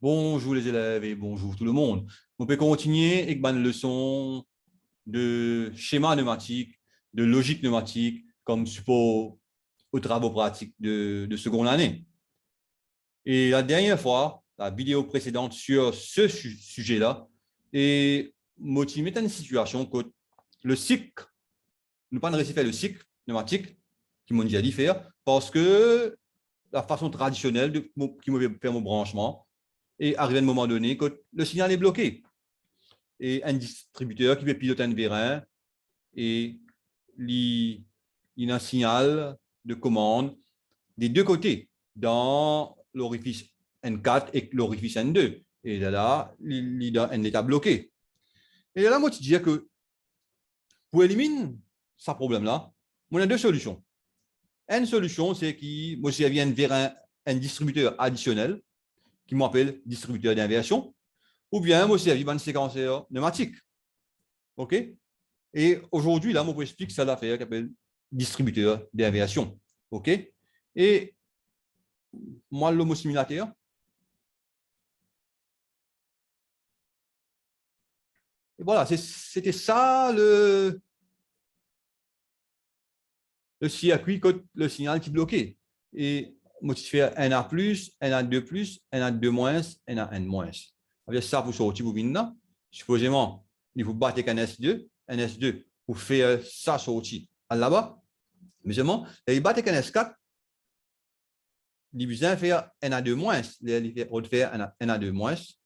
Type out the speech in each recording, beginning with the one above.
Bonjour les élèves et bonjour tout le monde. On peut continuer avec une leçon de schéma pneumatique, de logique pneumatique comme support aux travaux pratiques de seconde année. Et la dernière fois, la vidéo précédente sur ce sujet-là, et moi, tu mets une situation que le cycle, nous pas réussi à faire le cycle pneumatique, qui m'ont déjà dit faire, parce que la façon traditionnelle qui m'a fait mon branchement, et arrivé à un moment donné que le signal est bloqué. Et un distributeur qui veut piloter un vérin et il a un signal de commande des deux côtés, dans l'orifice N4 et l'orifice N2. Et là, il a un état bloqué. Et là, moi, tu dis que pour éliminer ce problème-là, on a deux solutions. Une solution, c'est que moi, j'ai un distributeur additionnel qui m'appelle distributeur d'inversion, ou bien moi, j'ai un séquenceur pneumatique. OK? Et aujourd'hui, là, moi, je vous explique ça l'affaire qui s'appelle distributeur d'aviation. OK? Et moi, l'homosimilateur, et voilà, c'était ça le circuit que le signal qui bloquait. Et moi, je fais NA+, NA2+, NA2-, NA-N-. Ça, vous sortez, vous venez là. Supposément, il faut battre un S2, vous faites ça sortir là-bas. Mais seulement, il bat un S4, divisé faire NA2-, il refait NA2-,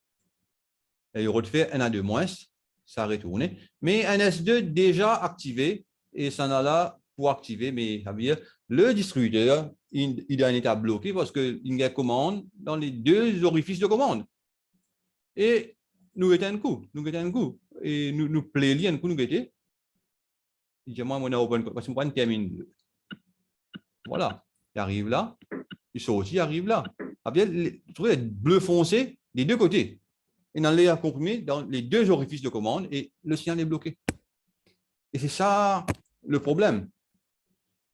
il refait NA2-, ça retourne. Mais un S2 déjà activé, et ça n'a là pour activer, mais ça veut dire le distributeur, il a un état bloqué parce qu'il y a une commande dans les deux orifices de commande. Et nous mettons un coup, et nous plaisons un coup, nous mettons. Moi, on a open, parce qu'on termine. Voilà, il arrive là, il sort aussi, il arrive là. Vous trouvez bleu foncé des deux côtés. Et dans l'air comprimé dans les deux orifices de commande et le signal est bloqué. Et c'est ça le problème.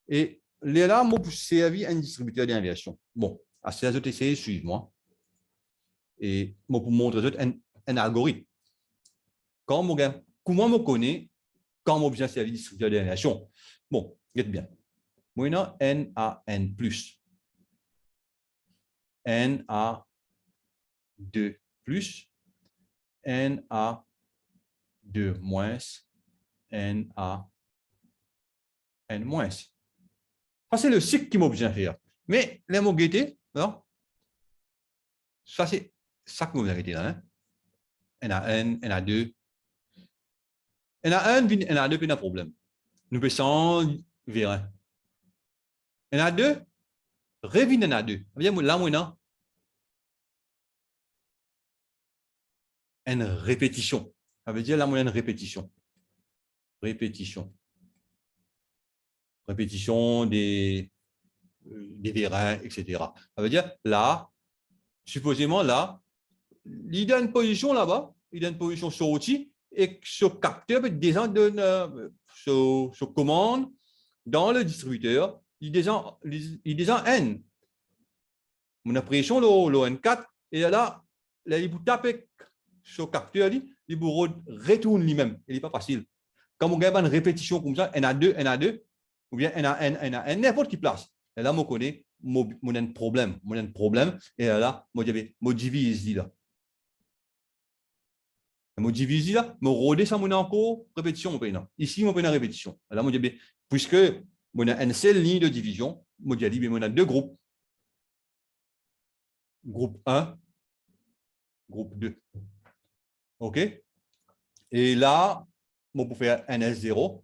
Et là, moi, pour servir un distributeur d'inversion. Bon, à ces autres essais, suivez-moi. Et moi, pour montrer un algorithme. Comment je connais quand je besoin servir distributeur d'inversion? Bon, regarde bien. Moi, N à N plus. N à 2 plus. N à 2 moins. N à N moins. Ça, c'est le cycle qui m'a besoin de faire. Mais les mots guettés, non? Ça, c'est ça que vous arrêtez là. Hein? N a 1, N a 2. N a 1, N a 2, puis il y a un problème. Nous passons vers 1. N a 2, revient N a 2. Là, moi, une répétition. Ça veut dire là, moi, une répétition. Répétition. Répétition des vérins, etc. Ça veut dire là, supposément là, il a une position là-bas, il a une position sur outil, et ce capteur peut descendre sur commande dans le distributeur, il descend N. On a pression le N4, et là, il vous tape sur le capteur, il vous retourne lui-même. Il n'est pas facile. Quand on a une répétition comme ça, NA2, ou bien NaN, n'importe qui place. Et là, je connais, j'ai un problème, et là, je divise là. Je divise là, je redescends encore, répétition, ici, je fais une répétition. Là, puisque on a une seule ligne de division, on a deux groupes. Groupe 1, groupe 2. OK? Et là, on peut faire NS0.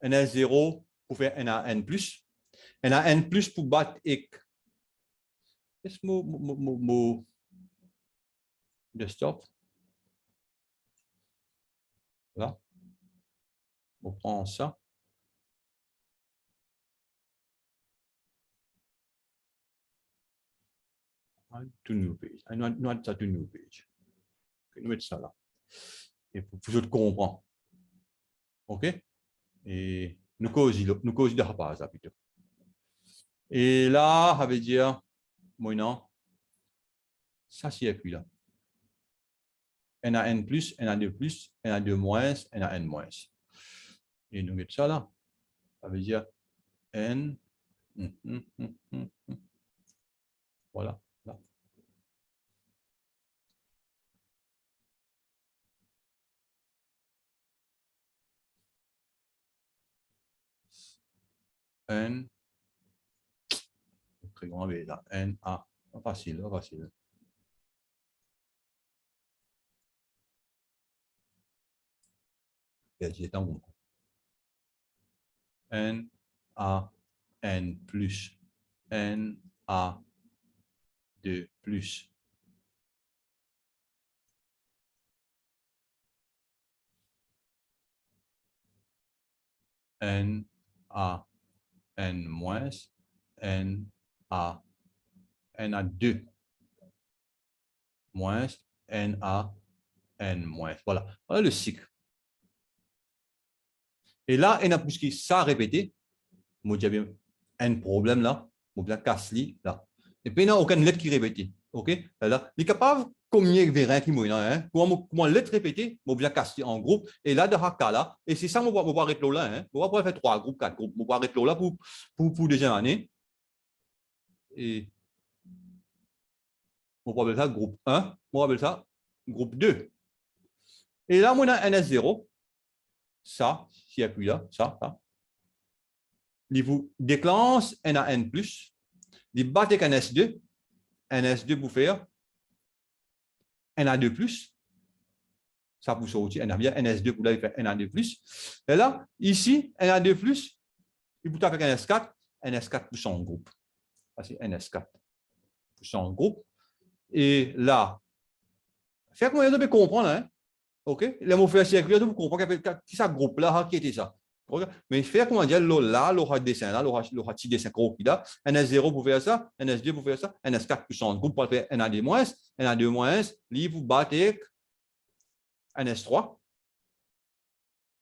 NS0 pour faire NaN+. NaN+, pour battre EC. Qu'est-ce que mon desktop? Là. On prend ça. To new page. Not to new page. Je vais mettre ça là. Et pour que vous compreniez. OK? Et nous causons de pas ça plutôt. Et là, ça veut dire, moi non. ça circuit là. NaN+, Na2+, Na2-, NaN-. Et nous mettons ça là. Ça veut dire N. Voilà. Là. N. Très grand V là. N, A. Facile, facile. N, A, N plus, N, A, 2 plus. N, A, N moins, N, A, N a 2 moins, N, A, N moins. Voilà, voilà le cycle. Et là, N a plus qui ça répété. Moi, j'avais un problème là, moi, bien casse-li là. Et puis, il n'y a aucune lettre qui répète. OK? Là, il est capable de communiquer avec rien qui m'a hein? Comment lettre répétée, moi, bien casse en groupe. Et là, de Haka là, et c'est ça, on va arrêter là. Hein? On va pouvoir faire 3 groupes, 4 groupes. On va arrêter là pour deuxième année. Et on va appeler ça groupe 1. On va appeler ça groupe 2. Et là, on a NS0. Ça, s'il appuie là, ça. Il vous déclenche NaN+. Il bat avec NS2. NS2 pour faire Na2+. Ça pour sortir NS2 pour faire Na2+. Et là, ici, Na2+, il peut avec NS4. NS4 pour son groupe. C'est NS4 pour son groupe. Et là, faire comment vous comprendre, hein? OK? Les mots faire circuler, vous comprenez qui ça groupe là, qui était ça. Mais faire comment dire, là, le dessin, là, le petit dessin groupe là, NS0 pour faire ça, NS2 pour faire ça, NS4 pour son groupe pour faire NA2-, NA2-, lui, vous battez NS3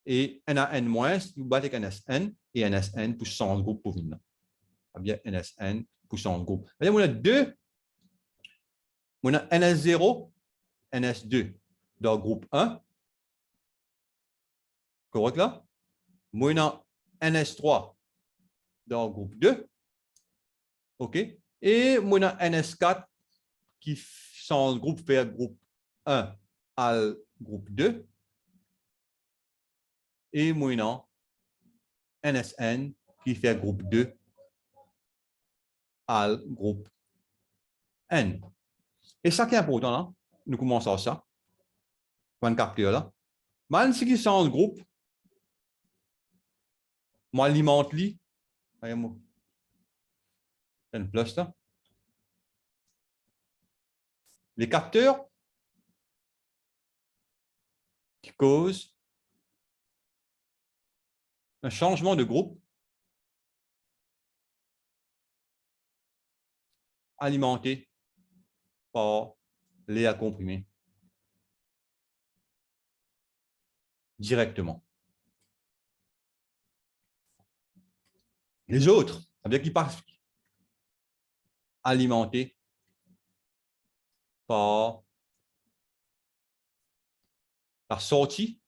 et NaN-, vous battez NSN et NSN pour son groupe pour venir. Bien, NSN pour son groupe. On a deux, on a NS0, NS2 dans le groupe 1. Correct là? On a NS3 dans le groupe 2. OK? Et on a NS4 qui sont groupe vers groupe 1 à groupe 2. Et on a NSN qui fait groupe 2 à groupe N. Et ça qui est important là, nous commençons ça. Point de capture là. Même si qui sont en groupe, moi alimente li. Un plus là. Les capteurs qui causent un changement de groupe alimenté par les comprimés directement. Les autres, avec qui passent alimentés par la sortie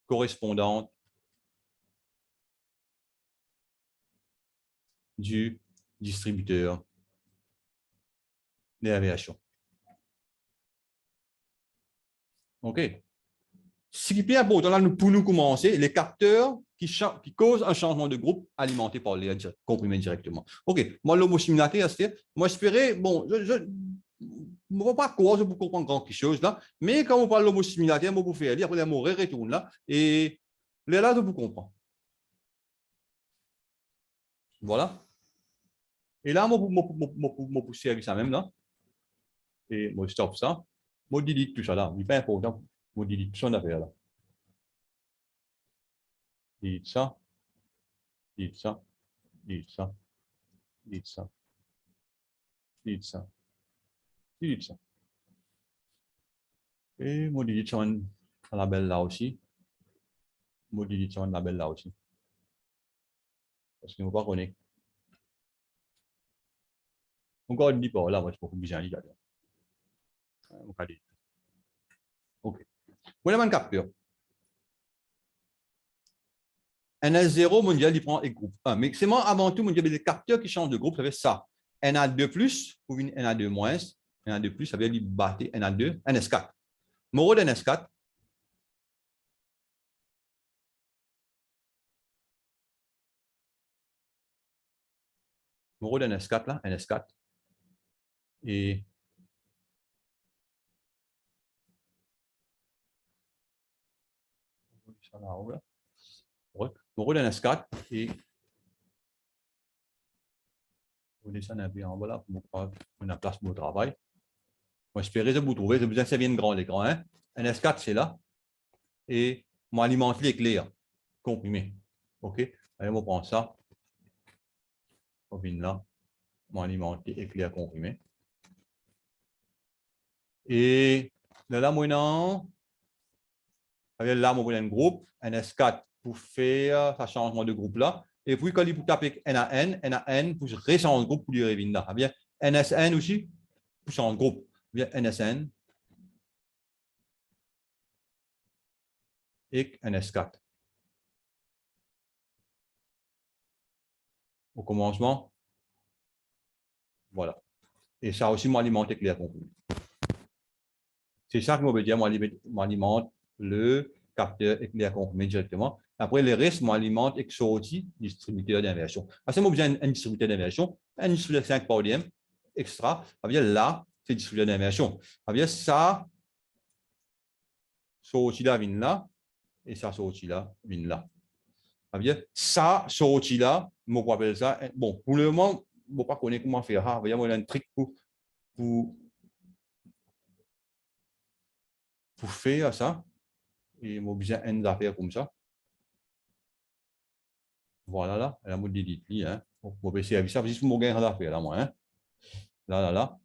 correspondante du distributeur d'évaluation. OK. Ce qui est important là, pour nous commencer, les capteurs qui causent un changement de groupe alimenté par les comprimés directement. OK. Moi, l'homosimilarité, moi, j'espérais, bon, je ne vois pas quoi pour comprendre grand chose là, mais quand on parle de l'homosimilarité, moi, vous faire lire, après, mon retourne là, et là, vous comprenez. Voilà. Et là, moi, pour servir ça même là, et moi, stop ça, moi, delete tout ça là, il n'est pas important, moi, delete tout ça d'affaire là. Delete ça, delete ça, delete ça, delete ça, delete ça, delete ça. Et moi, delete ça à la belle là aussi. Moi, delete ça à la belle là aussi. Parce qu'on ne va pas connaître. Encore une fois, là, moi, je peux vous dire, OK. Voilà mon capteur. NS0, mon dieu, il prend le groupe 1. Mais c'est moi, avant tout, mon dieu, les capteurs qui changent de groupe, ça fait ça. Na2+, ou une Na2-, Na2+, ça veut dire battre Na2, NS4. Mon rôle NS4, mon rôle NS4, là, NS4. Et mon rôle NS4 et on descend un peu en bas là pour prendre la place pour le travail. Moi, j'espère que vous trouvez, j'ai besoin que ça vienne grand l'écran. Hein? NS4, c'est là. Et on alimente l'éclair comprimé. OK? Allez, on prend ça. On vient là. On alimente l'éclair comprimé. Et là, maintenant, là, on a un groupe, NS4, pour faire ce changement de groupe là. Et puis, quand il faut taper NaN, pour réchanger de groupe pour dire là. Bien, NSN aussi, pour changer de groupe. Bien, NSN et NS4. Au commencement, voilà. Et ça aussi m'alimente l'éclair comprimé. C'est ça que je veux dire, m'alimente le capteur éclair comprimé directement. Après, le reste m'alimente avec sorti distributeur d'inversion. Parce que moi, besoin d'un distributeur d'inversion, un distributeur 5 podium extra. Ça veut dire là, c'est distributeur d'inversion. Ça veut dire ça, sorti là, vient là, et ça, sorti là, vient là. Ça veut dire ça, sorti là, moi, je appelle ça. Bon, pour le moment, je ne sais pas comment faire. Ça veut dire, moi, il y a un truc pour faire ça. Et moi, besoin d'une affaire comme ça. Voilà, là, elle a mon delete, hein. On va essayer avec ça, juste pour me gagner l'affaire, là, moi, hein. Là, là,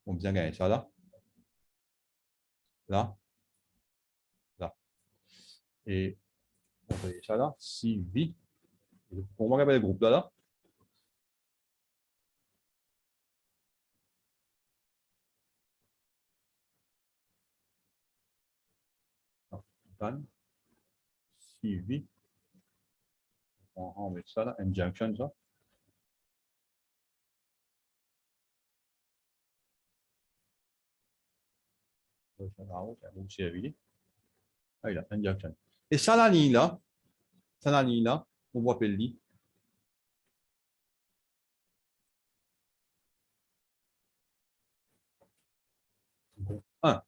on vient gagner ça, là, là, là. Et on fait ça, là, CV. On va regarder le groupe, là. CV. On met ça, là, injection, ça. Ah, il a injection. Et ça, la ligne, là, on va appeler lui. Groupe 1.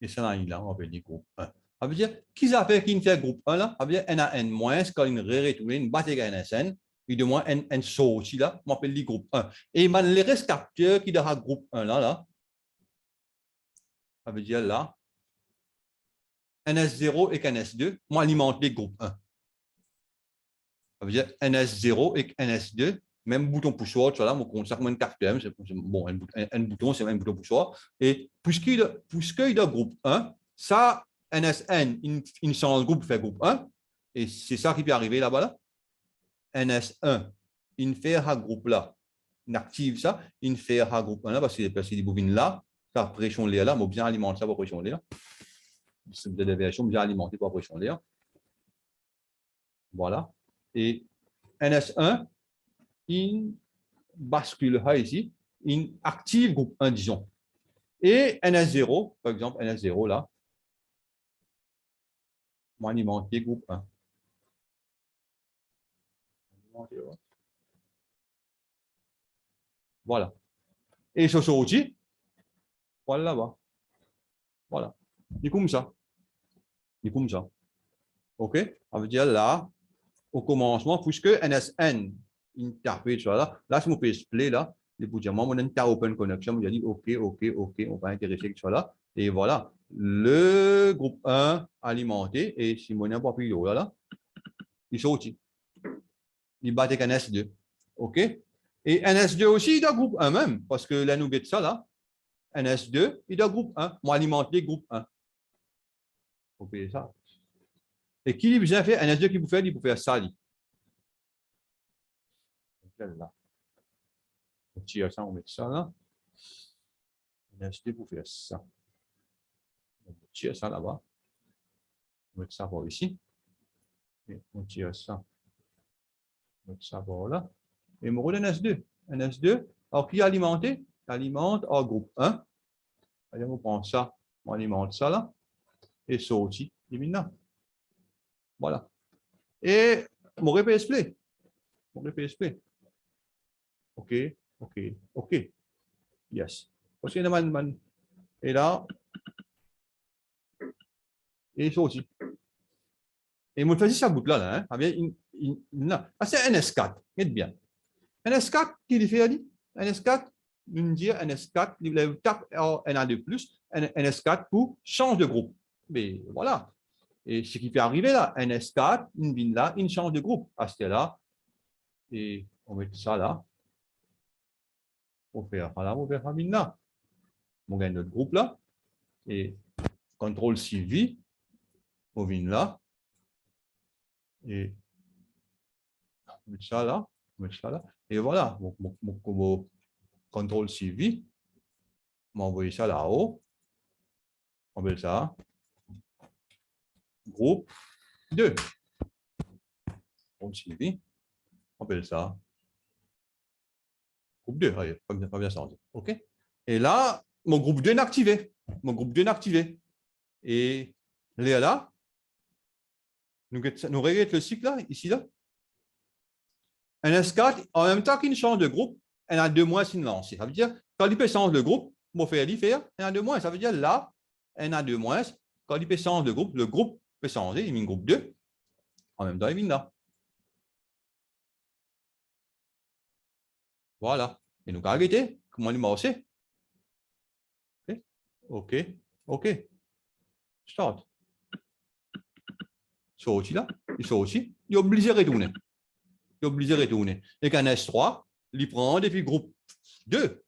Et ça, la ligne, là, on va appeler groupe 1. Ça veut dire, qui ça fait qui fait groupe 1 là? Ça veut dire NaN-, quand il retourne, une bataille NSN, il demande un sorti là, on appelle le groupe 1. Et les restes capteurs qui donnent groupe 1 là, ça veut dire là, NS0 et NS2, moi alimente les groupes 1. Ça veut dire NS0 et NS2, même bouton poussoir, tu vois là, mon contact, un capteur, bon, un bouton, c'est un bouton poussoir. Et puisqu'il y a groupe 1, ça, NSN, il change de groupe, fait groupe 1. Et c'est ça qui peut arriver là-bas, là. NS1, il fait un groupe là. Il active ça, il fait un groupe 1 là, parce qu'il bobine là, ça pression l'air là, mais bien alimenter ça pour pression l'air. C'est une déviation bien alimentée par pression l'air. Voilà. Et NS1, il bascule ici, il active groupe 1, disons. Et NS0, par exemple, NS0 là, on alimenter groupe 1. Voilà. Et ce outil, voilà là-bas. Voilà. C'est comme ça. C'est comme ça. OK? Ça veut dire là, au commencement, puisque NSN interprète ça là, là, si on peut expliquer là, les bout de diamant, on a une open connection, on a dit OK, on va intéresser que ça là. Et voilà, le groupe 1 alimenté, et si on n'a pas pris là, il sortit. Il bat avec NS2. OK? Et NS2 aussi, il a groupe 1 même, parce que là, nous guette ça là. NS2, il a groupe 1. Moi, alimenter groupe 1. Faut payer ça. Et qui lui a fait NS2 qui vous fait, il peut faire ça. Là. tire ça, on met ça là. NS2 pour faire ça. On tire ça là-bas. On met ça par ici. Et on tire ça. On met ça par là. Et on roule NS2. NS2. Alors, qui alimente? Alimente en groupe 1. Allez, on prend ça. On alimente ça là. Et ça aussi. Élimine. Voilà. Et mon repair play. Mon repair play. OK, OK, OK. Yes. Aussi, et là, et ça aussi. Et moi, je fais ça bout là, hein. C'est NS4, regarde bien. NS4, qui lui fait dit? NS4, nous dit NS4, il tape NA2 plus, NS4 pour change de groupe. Mais voilà. Et ce qui fait arriver là, NS4, une vient là, il change de groupe. À ce là, et on met ça là. On fait voilà, on fait là. On gagne notre groupe là. Et contrôle CV, on vient là. Et on met ça là. On met ça là. Et voilà, mon contrôle CV, m'envoyer ça là-haut. On met ça. Groupe 2. Contrôle CV. On met ça. Groupe 2. Allez, pas bien ça. OK. Et là, mon groupe 2 est activé. Mon groupe 2 est activé. Et là, nous regardons le cycle là, ici là. NS4, en même temps qu'il change de groupe, elle a 2 moins sin lancé. Ça veut dire, quand il peut changer de groupe, mon fait faire, elle a 2 moins. Ça veut dire là, elle a 2 moins. Quand il peut changer de groupe, le groupe peut changer, il met un groupe 2. En même temps, il vient là. Voilà. Et nous, arrêter. Comment il m'a aussi? OK. OK. Start. Sorti là. Il sorti. Il est obligé de retourner. Il est obligé de retourner. Et qu'un S3, il prend des groupe 2.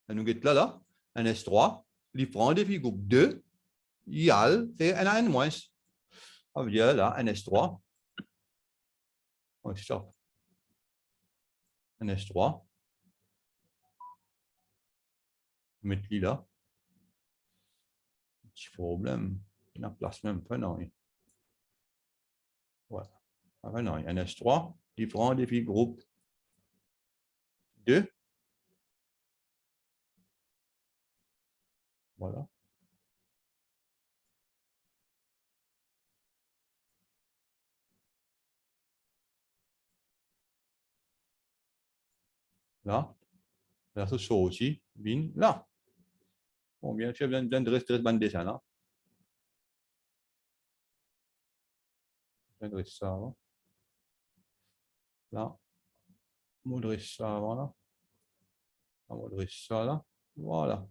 Et nous là, là. Un S3, il prend des groupe 2. Il y a un moins. Ça veut dire là, un S3. On stop. Un S3. Mettre là. Petit problème. Il y a place même pas, non. Voilà. Ah, non, un S3, il prend des groupe 2. Voilà. Là. Là, ce sont aussi, bin, là. Bon, bien sûr, bien de rester bande dessin là. Je vais ça avant. Là. On dresse ça avant là. On dresse ça là. Voilà.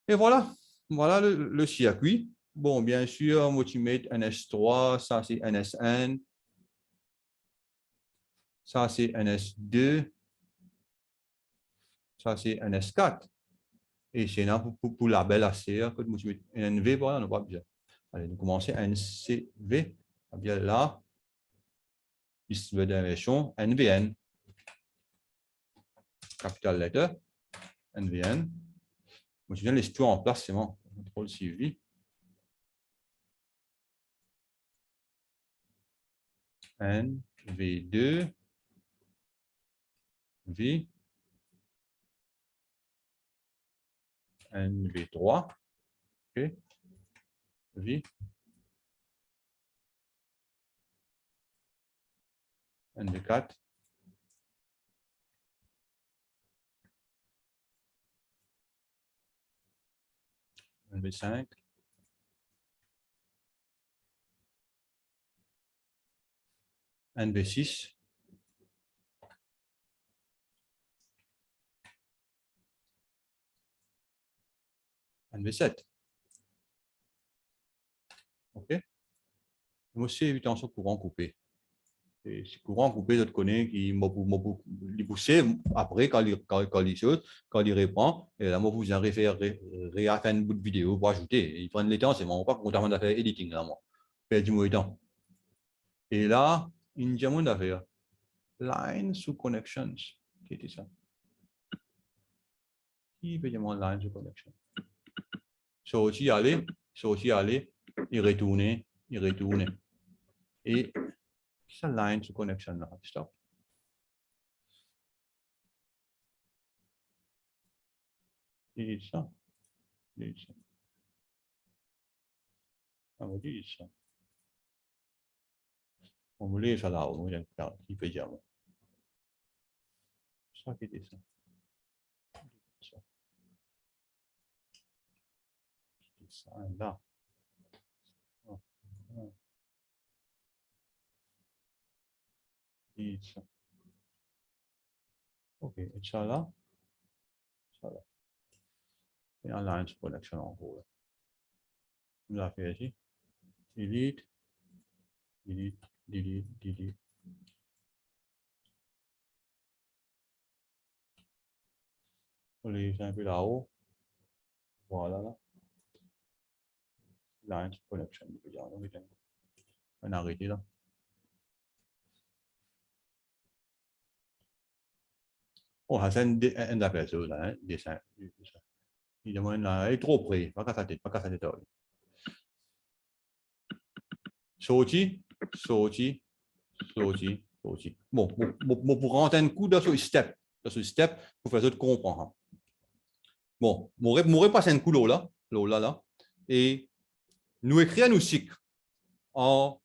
Et voilà. Voilà le circuit. Bon, bien sûr, Motimate NS3, ça c'est NS1. Ça c'est NS2. Ça c'est NS4. Et c'est là pour la belle ACR que Motimate NV, voilà, on n'a pas besoin. Allez, nous commençons NCV. Bien là, liste de version NVN. Capital letter, NVN. Moi, je viens de les en place, c'est bon. Contrôle CV. NV2. V. NV3. OK. V. NV4. NV5. NV6. NV7. OK. Moi aussi, éviter en courant coupé. Et c'est courant coupé, je te connais, qui m'a poussé après, quand il répond, et là, moi, vous en référez à un bout de vidéo pour ajouter. Ils prennent les temps, c'est vraiment pas content de faire editing, là, moi. Perdu mon temps. Et là, il y a mon affaire. Line sous connections. Qui était ça? qui fait mon line de connection. Sorti, aller, et retourner, Et ça line de connection là, stop. Delete ça. On va dire ça. On va lire ça là, on va dire qui fait dire. Ça qui est ça. Ça là. Et ça. Ok, et ça là. Ça là. Et un line de connection en gros. On l'a fait ici. Delete. On les un peu là-haut. Voilà là. Line de connection. On a arrêté là. Oh, c'est un appel ça là, dessin. Il demande là, il est trop près, pas qu'à sa tête. Sorti. Bon, pour rentrer un coup dans ce step, pour faire ça comprendre. Bon, je passer un coup là, et nous écrire nos cycles en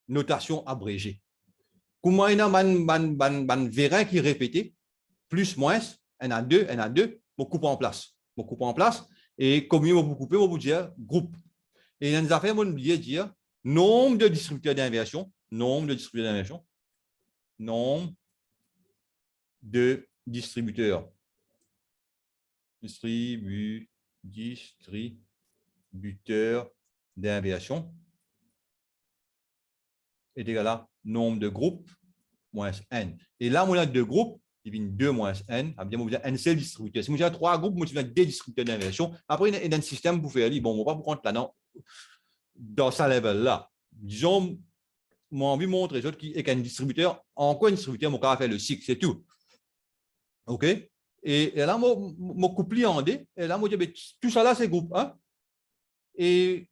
notation abrégée. Comment il y a un vérin qui est répété, plus, moins, n a 2, on coupe en place. Et comme on vous couper, on vous dire groupe. Et dans les affaires, on peut dire nombre de distributeurs d'inversion, nombre de distributeurs d'inversion est égal à nombre de groupes moins n. Et là, on a deux groupes, il y a 2 moins n, ça veut dire un seul distributeur. Si vous avez 3 groupes, vous avez des distributeurs d'inversion. Après, il y a un système pour faire, bon, on ne va pas vous compte là dans ce level-là. Disons, moi, envie de montrer qu'un distributeur, encore un distributeur, on va faire le cycle, c'est tout. OK? Et là, je coupe en D, et là, je dis, tout ça là, c'est groupe 1. Et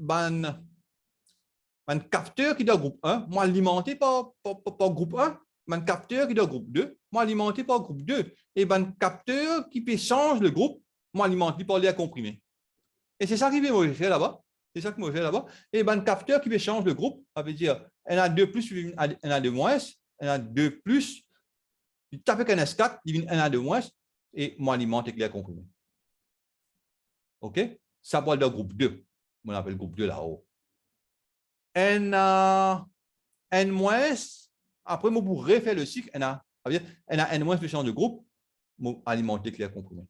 un capteur qui doit groupe 1, moi alimenté par groupe 1, un capteur qui doit groupe 2, moi alimenté par groupe 2. Et un capteur qui peut changer le groupe, moi alimenté par l'air comprimé. Et c'est ça qui va faire là-bas. Et un capteur qui peut changer le groupe, ça veut dire NA2 plus, NA2 moins, NA2 plus, il tape avec NS4, il devient NA2 moins, et moi alimente avec l'air comprimé. OK? Ça parle de groupe 2. On appelle groupe 2 là-haut. N moins, après, je pour refaire le cycle, N moins peut changer de groupe, alimenter clair comprimé.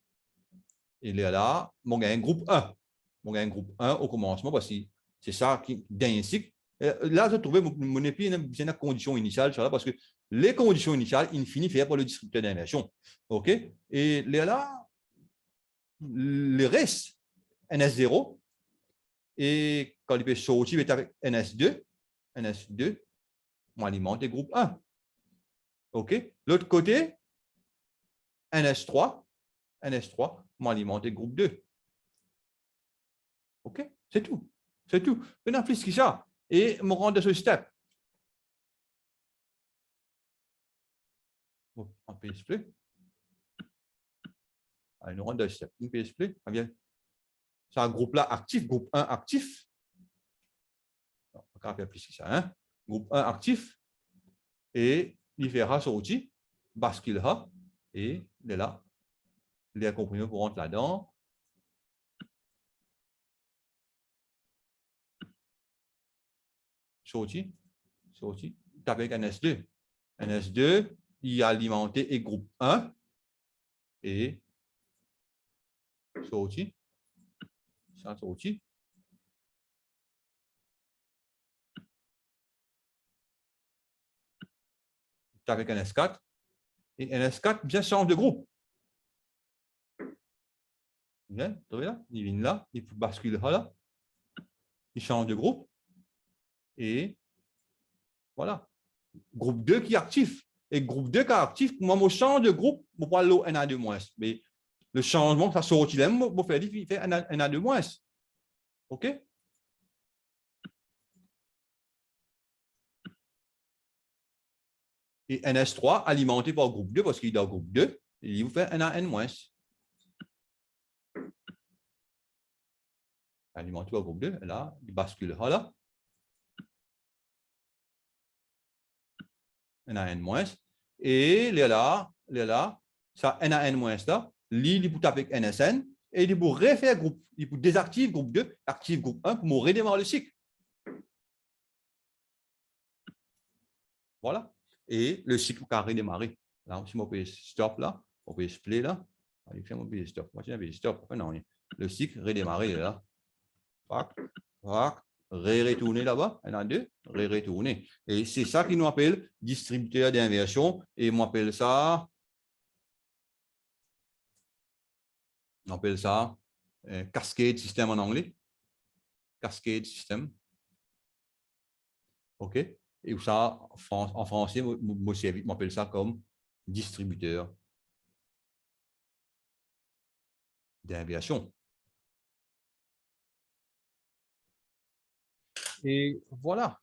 Et là, on a un groupe 1. On a un groupe 1 au commencement, parce que c'est ça qui est un cycle. Là, je trouvais mon épi une condition initiale, parce que les conditions initiales, in fine, fait pour le distributeur d'inversion. OK? Et là, le reste, NS0, et quand il peut sortir avec NS2, on alimente les groupes 1. OK? L'autre côté, NS3, on alimente les groupes 2. OK? C'est tout. On a plus que ça. Et on rentre dans ce step. On peut expliquer. Allez, nous rentrons dans ce step. On peut expliquer. C'est un groupe là actif, groupe 1 actif. On va faire plus que ça. Hein? Groupe 1 actif. Et il fera sortir, basculera, et il est là. Les comprimés pour rentrer là-dedans. Sorti, avec NS2. NS2, il a alimenté et groupe 1 et sorti. Ça sorti. Avec NS4 et NS4 bien change de groupe. Bien, il vient là, il bascule là, il change de groupe et voilà. Groupe 2 qui est actif. Et groupe 2 qui est actif, moi, je change de groupe pour aller au NA2-. Mais le changement, ça sort, il fait un A de moins. OK? Et NS3 alimenté par groupe 2, parce qu'il est dans le groupe 2, il vous fait un A N-. Alimenté par groupe 2, là, il bascule. Voilà. Un A N-. Et là, ça un A N- là, il peut taper avec NSN, et il peut refaire groupe, il peut désactiver groupe 2, active groupe 1 pour redémarrer le cycle. Voilà. Et le cycle a redémarré. Là, si on peut stop là, on peut play là. Allez, fais-moi un stop. Moi, j'ai stop. Non, le cycle redémarré là. Retourner là-bas. Il y en a deux. Retourner. Et c'est ça qui nous appelle distributeur d'inversion. Et on appelle ça cascade system en anglais. Cascade system. OK? Et ça, en français, on appelle ça comme distributeur d'inversion. Et voilà.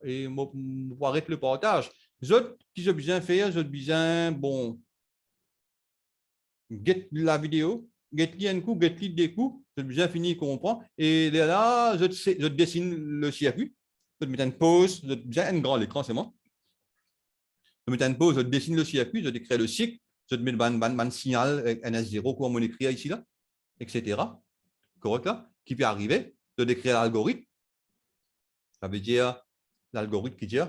Et on va arrêter le partage. Les autres qui ont besoin de faire, bon, get la vidéo, get un coup, get des coups, j'ai besoin de finir comprendre. Et là, je dessine le circuit. Je mets une pause, je mets un grand écran, c'est moi. Je mets une pause, je dessine le circuit, je décris le cycle, je mets un signal NS0, comme on écrit ici, là, etc. Correct là? Qui peut arriver, je décris l'algorithme. Ça veut dire l'algorithme qui dit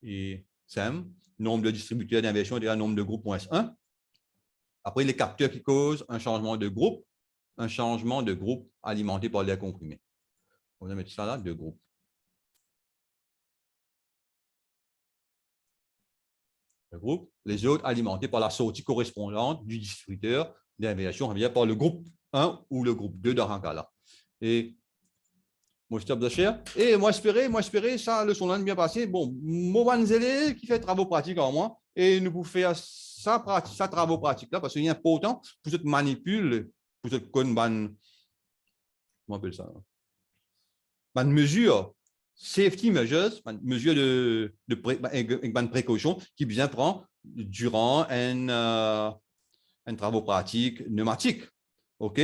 et SEM, nombre de distributeurs d'inversion égale nombre de groupes moins 1. Après, les capteurs qui causent un changement de groupe alimenté par l'air comprimé. On va mettre ça là, de groupe. Le groupe, les autres alimentés par la sortie correspondante du distributeur d'inversion, par le groupe 1 ou le groupe 2 dans un cas là. Et moi, stop de cher. Et moi, espérer, ça, le son bien passé. Bon, Movanzele qui fait travaux pratiques en moi, et nous pouvons faire ça travaux pratiques là, parce qu'il est important pour cette manipule, pour cette comment on appelle ça, une mesure, safety measures, une mesure de précaution qui bien prend durant un travaux pratique pneumatique. OK?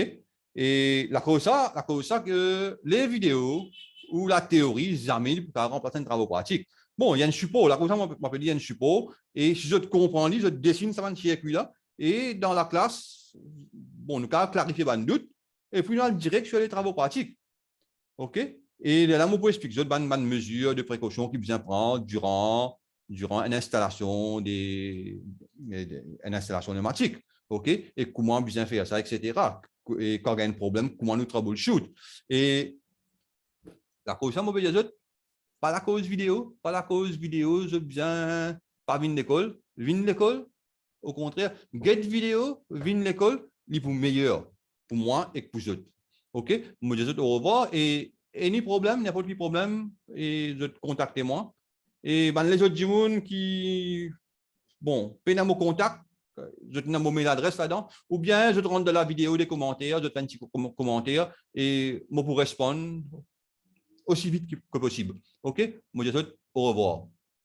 Et la cause ça que les vidéos ou la théorie jamais pour remplacer un travaux pratique. Bon, il y a un support, la cause ça m'appelle il y a un support, et si je te comprends, je dessine ça circuit là, et dans la classe, bon, nous avons clarifié le doute, et puis nous allons direct sur les travaux pratiques. OK? Et là, on peut expliquer une mesure de précaution qui vient prendre durant une installation pneumatique. OK? Et comment bien faire ça, etc. Et quand il y a un problème, comment nous troubleshoot. Et la cause, ça, pas la cause vidéo, je viens pas venir l'école, l'école. Au contraire, get vidéo, venir l'école, il est pour meilleur pour moi et pour vous. OK? Moi, je dis au revoir et any problème, n'importe quel problème, et je contactez-moi. Et ben, les autres gens qui, bon, peine à mon contact, je te donne mon mail adresse là-dedans, ou bien je te rentre de la vidéo des commentaires, je te fais un petit commentaire et moi pour répondre aussi vite que possible. OK? Moi, je dis au revoir.